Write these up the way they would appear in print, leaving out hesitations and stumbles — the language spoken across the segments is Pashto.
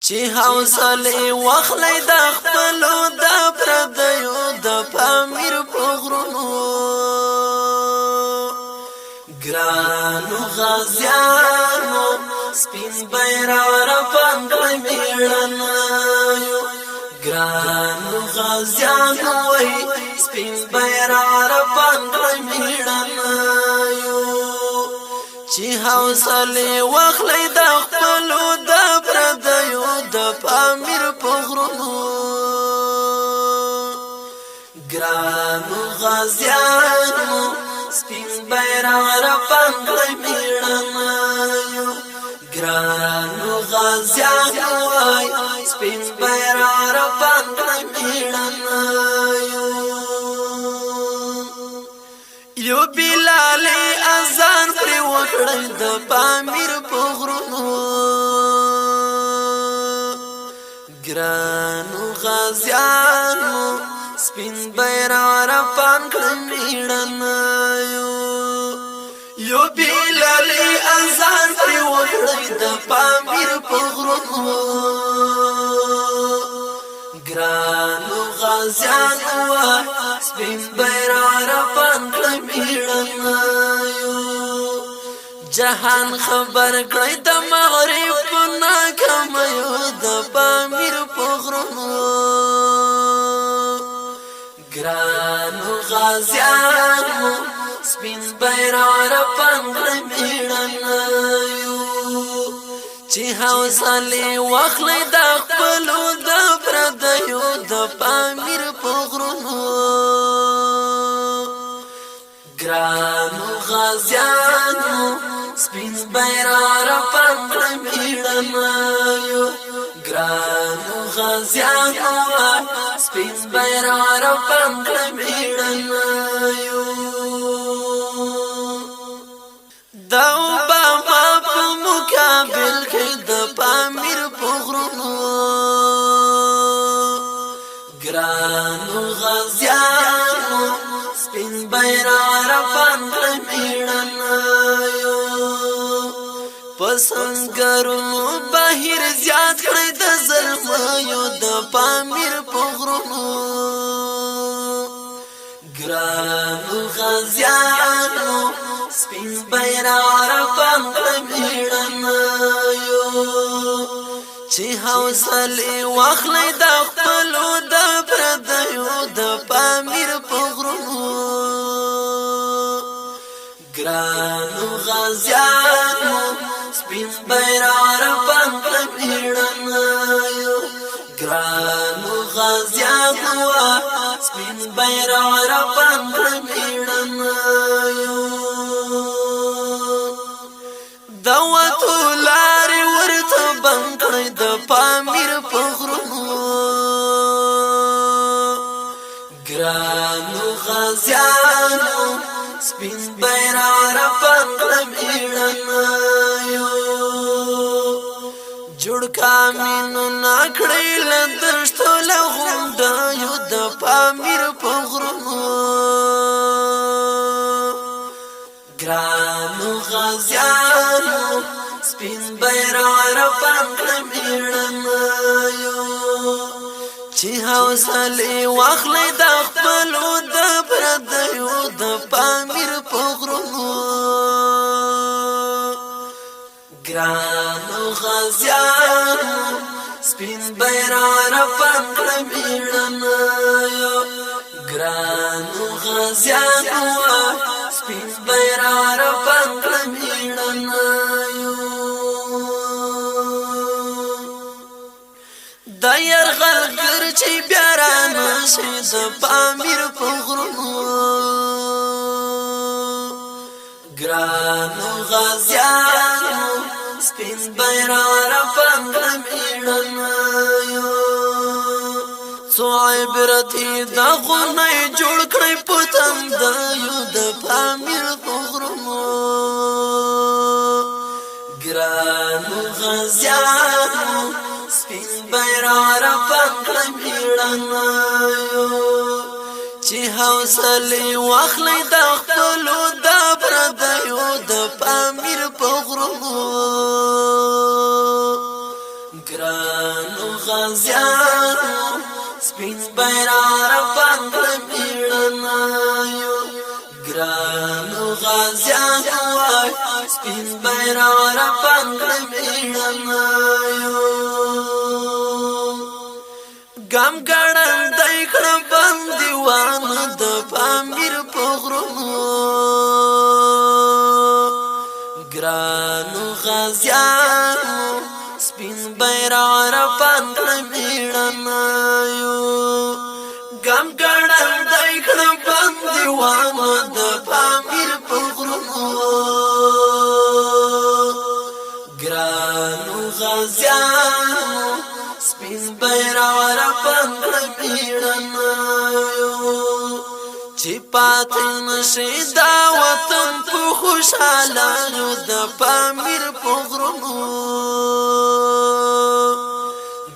چې حوصله واخلې د خپلو د پردیو د پامیر په غرونو ګرانو غازیانو سپین بیرغ رپاندې میړنیو ګرانو غازیانو وای سپین بیرغ رپاندې میړنیو چې حوصله واخلې د خپلو د پردیو د پامیر په غرونو ګرانو غازیانو سپین بیرغ رپاندې میړنیو ګرانو غازیانو وای سپین بیرغ رپاندې میړنیو یو بلال اذان پر وکړی د پامیر په غرونو ګرانو غازیانو سپین بیرغ رپاندې میړنیو یو بلال اذان پر وکړی د پامیر په غرونو ګرانو غازیانو سپین بیرغ رپاندې میړنیو جهان خبر کړی د مغرب په ناکامیو د پامیر په غرونو ګرانو غازیانو سپین بیرغ رپاندې میړنیو چې حوصله واخلې د خپلو د پردیو د پامیر په غرونو ګرانو غازیانو سپین بیرغ رپاندې میړنیو ګرانو غازیانو سپین بیرغ رپاندې میړنیو دا اوباما په مقابل کې د پامیر په غرونو ګرانو غازیانو سپین بیرغ رپاندې میړنیو پسنګرونو بهیر زیات کړی د زلمیو د پامیر په غرونو ګرانو غازیانو سپین بیرغ رپاندې میړنیو چې حوصله واخلې د خپلو د پردیو د پامیر په غرونو ګرانو غازیانو سپین بیرغ رپاندې میړنیو ګرانو غازیانو سپین بیرغ رپاندې میړنیو دوتو لارې ورته بند کړی د پامیر په غرونو ګرانو غازیانو سپین بیرغ رپاندې میړنیو جوړ کامینونه کړی له دښتو له غونډیو د پامیر په غرونو ګرانو غازیانو سپین بیرغ رپاندې میړنیو چې حوصله واخلې د خپلو د پردیو د پامیر په غرونو ګرانو غازیانو سپین بیرغ رپاندې میړنیو ګرانو غازیانو سپین بیرغ رپاندې میړنیو د یرغلګر چې بیا رانشي د پامیر په غرونو ګرانو غازیانو سپین بیرغ رپاندې میړنیو څو عبرتي د غونې جوړ کړی په تندیو د پامیر په غرونو ګرانو غازیانو سپین بیرغ رپاندې میړنیو چې حوصله واخلې د خپلو د پردیو د پامیر په غرونو ګرانو غازیانو سپین بیرغ باندې میړنایو ګرانو غازیانو وای سپین بیرغ باندې میړنایو ګم ګړندای کړه بندیوان د پامیر په غرونو ګرانو غازیانو سپین بیرغ باندې میړنایو ګم ګړندای کړه بندیوان د پامیر په غرونو ګرانو غازیانو سپین بیرغ باندې میړنایو چې پاتې نشي دا وطن په خوشحالانو د پامیر په غرونو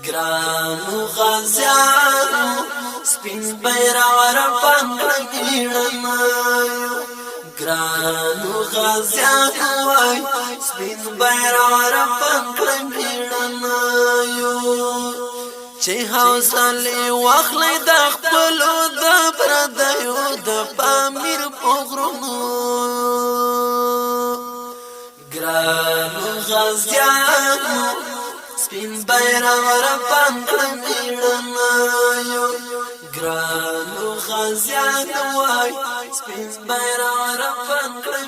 ګرانو غازیانو سپین بیرغ باندې میړنایو ګرانو غازیانو وای سپین بیرغ باندې میړنایو چې حوصله واخلې د خپل د پردیو د پامیر په غرونو ګرانو غازیانو سپین بیرغ باندې میړنایو ګرانو غازیانو وای سپین بیرغ باندې